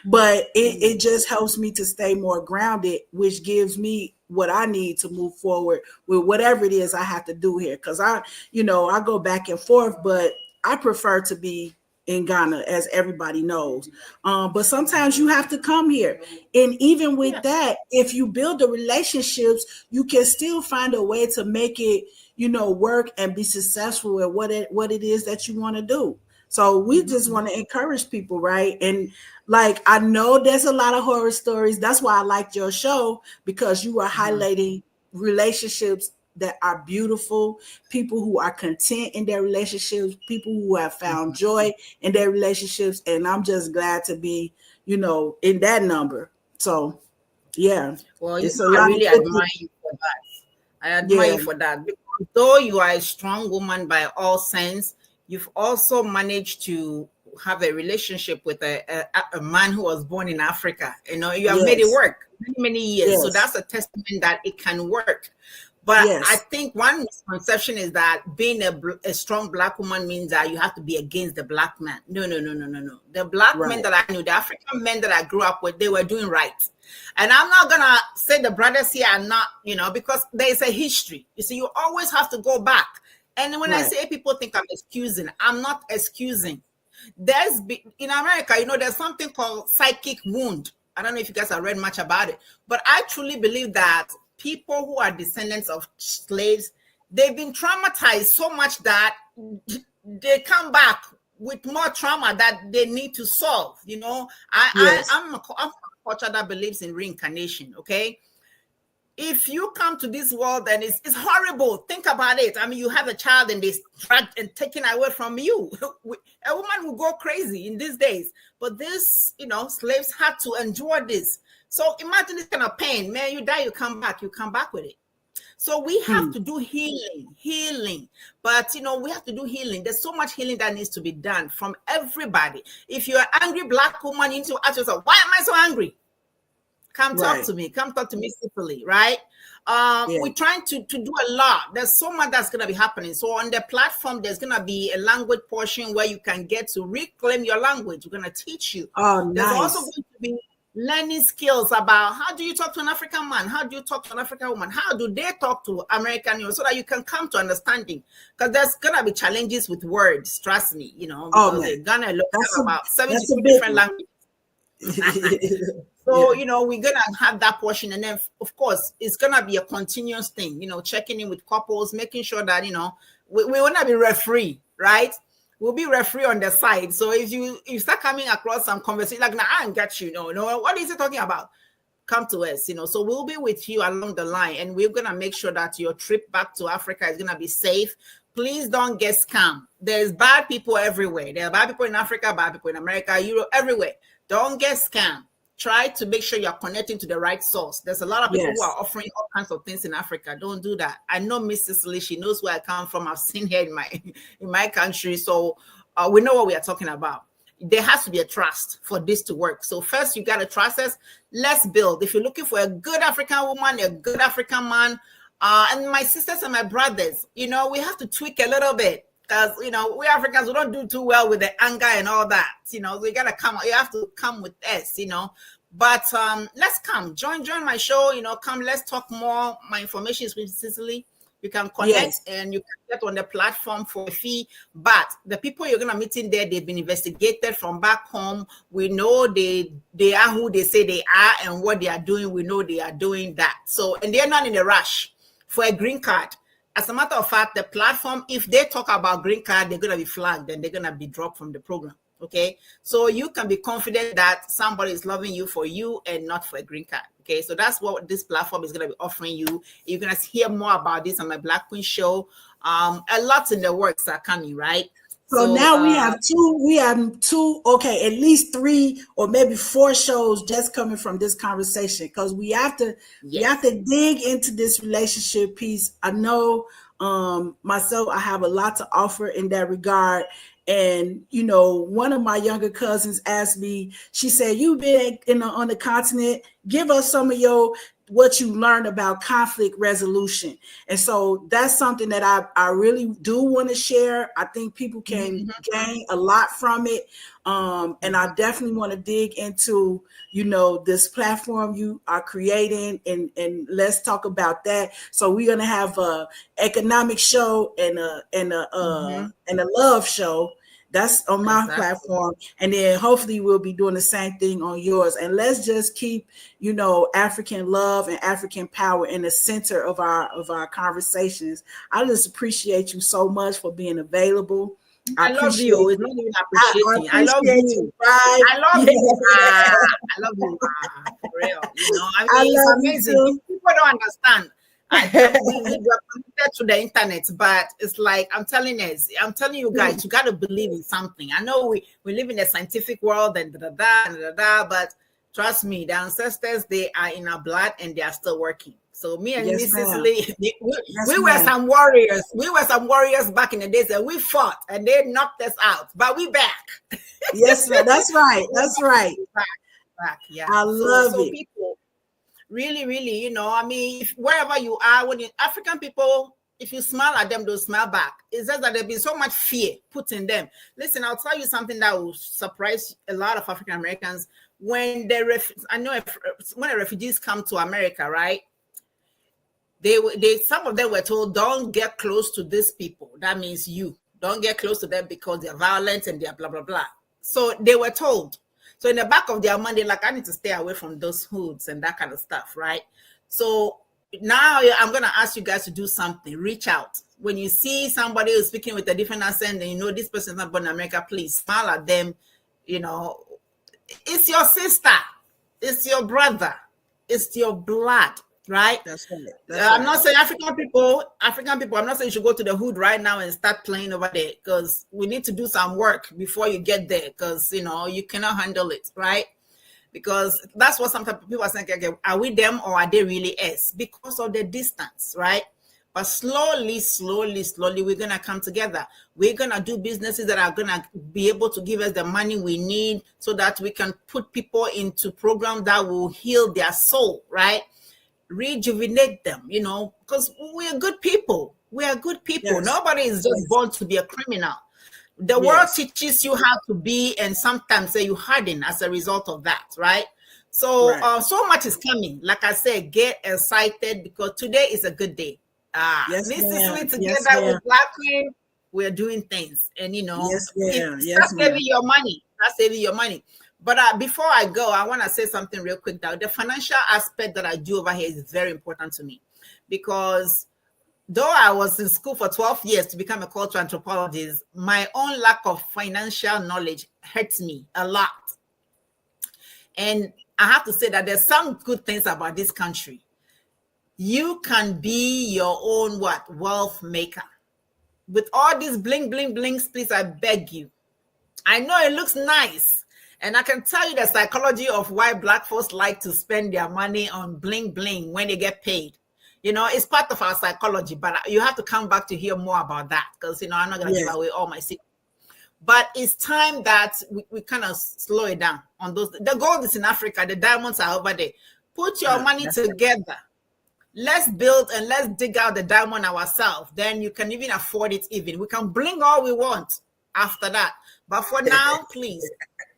but it just helps me to stay more grounded, which gives me what I need to move forward with whatever it is I have to do here. Because I go back and forth, but I prefer to be in Ghana, as everybody knows. But sometimes you have to come here. And even with that, if you build the relationships, you can still find a way to make it, work and be successful at what it is that you want to do. So we just want to encourage people, right? And I know there's a lot of horror stories. That's why I liked your show, because you are highlighting relationships that are beautiful, people who are content in their relationships, people who have found joy in their relationships. And I'm just glad to be, in that number. So, yeah. Well, it's I a lot really of admire you for that. I admire you for that. Because though you are a strong woman by all sense, you've also managed to have a relationship with a man who was born in Africa. You have made it work many years. Yes. So that's a testament that it can work. But I think one misconception is that being a strong Black woman means that you have to be against the Black man. No. The Black men that I knew, the African men that I grew up with, they were doing right. And I'm not going to say the brothers here are not, because there is a history. You see, you always have to go back. And when I say people think I'm excusing, I'm not excusing. In America, there's something called psychic wound. I don't know if you guys have read much about it, but I truly believe that people who are descendants of slaves, they've been traumatized so much that they come back with more trauma that they need to solve. I'm a culture that believes in reincarnation. Okay, if you come to this world and it's horrible, think about it. I mean, you have a child and they dragged and taken away from you. A woman will go crazy in these days. But this, slaves had to endure this. So imagine this kind of pain. Man, you die, you come back with it. So we have to do healing. But, we have to do healing. There's so much healing that needs to be done from everybody. If you're an angry Black woman, you need to ask yourself, why am I so angry? Come talk to me. Come talk to me simply, right? We're trying to do a lot. There's so much that's going to be happening. So on the platform, there's going to be a language portion where you can get to reclaim your language. We're going to teach you. There's also going to be learning skills about how do you talk to an African man? How do you talk to an African woman? How do they talk to American, so that you can come to understanding? Because there's going to be challenges with words, trust me, because they're going to look at about 72 different languages. So, we're going to have that portion. And then, of course, it's going to be a continuous thing, checking in with couples, making sure that, we want to be referee, right? We'll be referee on the side. So if you start coming across some conversation, like, nah, I don't get you. No, what is he talking about? Come to us, So we'll be with you along the line. And we're going to make sure that your trip back to Africa is going to be safe. Please don't get scammed. There's bad people everywhere. There are bad people in Africa, bad people in America, Europe, everywhere. Don't get scammed. Try to make sure you're connecting to the right source. There's a lot of people who are offering all kinds of things in Africa. Don't do that. I know Miss Cicely. She knows where I come from. I've seen her in my country. So we know what we are talking about. There has to be a trust for this to work. So first, you got to trust us. Let's build. If you're looking for a good African woman, a good African man, and my sisters and my brothers, we have to tweak a little bit. Because, we Africans, we don't do too well with the anger and all that, so you have to come with us, But let's come, join my show, come, let's talk more. My information is with Cicely. You can connect and you can get on the platform for a fee. But the people you're going to meet in there, they've been investigated from back home. We know they are who they say they are, and what they are doing, we know they are doing that. So, and they're not in a rush for a green card. As a matter of fact, the platform, if they talk about green card, they're going to be flagged and they're going to be dropped from the program. Okay. So you can be confident that somebody is loving you for you and not for a green card. Okay. So that's what this platform is going to be offering you. You're going to hear more about this on my Black Queen show. A lot in the works are coming, right? So now we have two, okay, at least 3 or maybe 4 shows just coming from this conversation, because we have to dig into this relationship piece. I know myself, I have a lot to offer in that regard. And, one of my younger cousins asked me, she said, you've been on the continent, give us some of what you learned about conflict resolution. And so that's something that I really do want to share. I think people can gain a lot from it. And I definitely want to dig into, this platform you are creating, and let's talk about that. So we're going to have a economic show and a love show. That's on my platform. And then hopefully we'll be doing the same thing on yours. And let's just keep, African love and African power in the center of our conversations. I just appreciate you so much for being available. I love you. It's not even appreciating. I love you. Right? I love you. I love you. For real. I mean, it's amazing. People don't understand. We were connected to the internet, but it's like I'm telling you guys, you got to believe in something. I know we live in a scientific world and but trust me, the ancestors, they are in our blood and they are still working. So me and Miss Cicely, we were some warriors. We were some warriors back in the days, and we fought and they knocked us out, but we back. Yes, ma'am. That's right. That's right. Back. Yeah. I love it. People really, I mean, wherever you are, when African people, if you smile at them, they'll smile back. It's just that there's been so much fear put in them. Listen, I'll tell you something that will surprise a lot of African Americans. When when the refugees come to America, right? Some of them were told, don't get close to these people. That means you don't get close to them because they're violent and they're blah, blah, blah. So they were told. So in the back of their mind, they're like, I need to stay away from those hoods and that kind of stuff, right? So now I'm going to ask you guys to do something. Reach out. When you see somebody who's speaking with a different accent and you know this person is not born in America, please smile at them. It's your sister. It's your brother. It's your blood. Right? That's right. I'm not saying African people, I'm not saying you should go to the hood right now and start playing over there, because we need to do some work before you get there, because you cannot handle it, right? Because that's what sometimes people are saying, okay, are we them or are they really us? Because of the distance, right? But slowly, we're going to come together. We're going to do businesses that are going to be able to give us the money we need so that we can put people into programs that will heal their soul, right? Rejuvenate them, because we are good people. We are good people. Yes. Nobody is just born to be a criminal. The world teaches you how to be, and sometimes you harden as a result of that, right? So, so much is coming. Like I said, get excited because today is a good day. This is together with Black Queen. We're doing things, and stop saving your money. Stop saving your money. But before I go, I want to say something real quick now. The financial aspect that I do over here is very important to me, because though I was in school for 12 years to become a cultural anthropologist, my own lack of financial knowledge hurts me a lot. And I have to say that there's some good things about this country. You can be your own wealth maker. With all these bling, bling, blings, please, I beg you. I know it looks nice. And I can tell you the psychology of why Black folks like to spend their money on bling bling when they get paid. It's part of our psychology, but you have to come back to hear more about that, because, I'm not going to give away all my secrets. But it's time that we kind of slow it down on those. The gold is in Africa. The diamonds are over there. Put your money together. Let's build and let's dig out the diamond ourselves. Then you can even afford it even. We can bling all we want after that. But for now, please,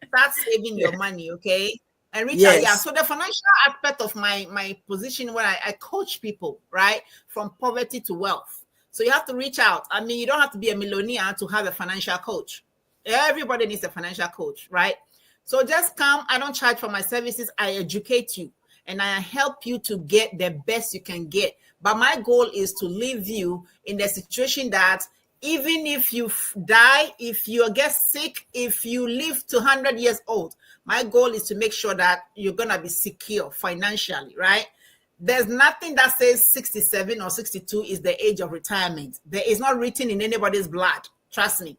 start saving your money, okay? And reach out. Yeah. So the financial aspect of my position where I coach people, right? From poverty to wealth. So you have to reach out. I mean, you don't have to be a millionaire to have a financial coach. Everybody needs a financial coach, right? So just come. I don't charge for my services. I educate you and I help you to get the best you can get. But my goal is to leave you in the situation that even if you die, if you get sick, if you live to 100 years old, my goal is to make sure that you're going to be secure financially, right? There's nothing that says 67 or 62 is the age of retirement. There is not written in anybody's blood. Trust me.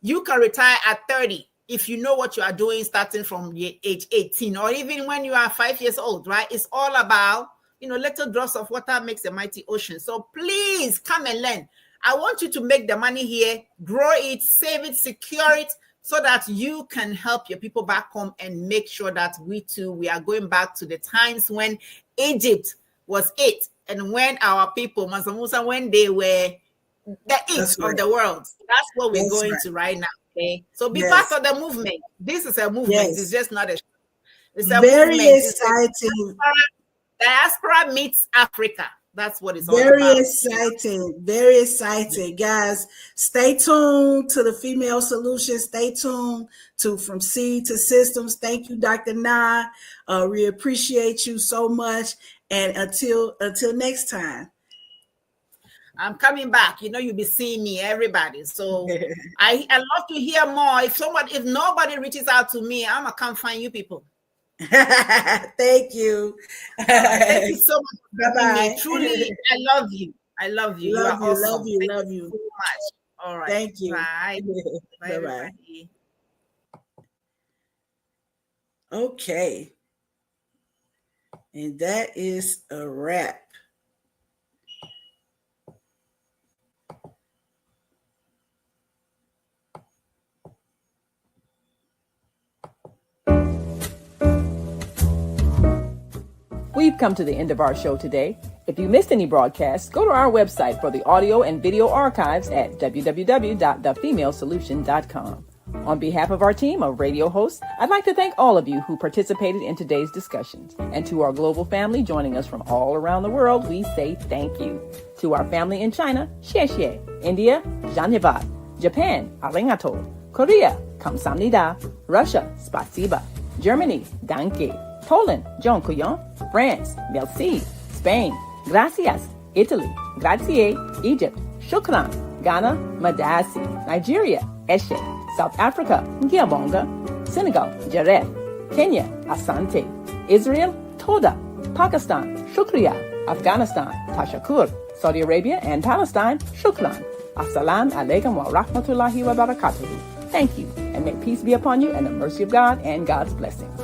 You can retire at 30 if you know what you are doing starting from age 18 or even when you are 5 years old, right? It's all about, little drops of water makes a mighty ocean. So please come and learn. I want you to make the money here, grow it, save it, secure it, so that you can help your people back home and make sure that we are going back to the times when Egypt was it. And when our people, Mansa Musa, when they were the it of the world. That's what we're going to right now. Okay. So be part of the movement. This is a movement. Yes. It's just not it's a very movement. Exciting. Diaspora meets Africa. That's what it's all about. Very exciting. Guys, stay tuned to the Female Solution. Stay tuned to From Seed to Systems. Thank you, Dr. Na. We appreciate you so much. And until next time. I'm coming back. You'll be seeing me, everybody. So I love to hear more. If nobody reaches out to me, I'm gonna come find you people. Thank you. Thank you so much. Bye-bye. Truly, I love you. I love you. Love you you, are awesome. love you, Thank love you you. so much. All right. Thank you. Bye. Bye, Bye-bye. everybody. Okay. And that is a wrap. We've come to the end of our show today. If you missed any broadcasts, go to our website for the audio and video archives at www.thefemalesolution.com. On behalf of our team of radio hosts, I'd like to thank all of you who participated in today's discussions. And to our global family joining us from all around the world, we say thank you. To our family in China, xie xie. India, Dhanyavad. Japan, arigato. Korea, kamsamnida. Russia, spasiba. Germany, danke. Poland, dziękuję. France, merci. Spain, gracias. Italy, grazie. Egypt, shukran. Ghana, madasi. Nigeria, eshe. South Africa, Ngiyabonga. Senegal, Jaref. Kenya, Asante. Israel, Toda. Pakistan, Shukriya. Afghanistan, Tashakur. Saudi Arabia and Palestine, Shukran. Assalamu alaikum wa rahmatullahi wa barakatuhu. Thank you, and may peace be upon you and the mercy of God and God's blessings.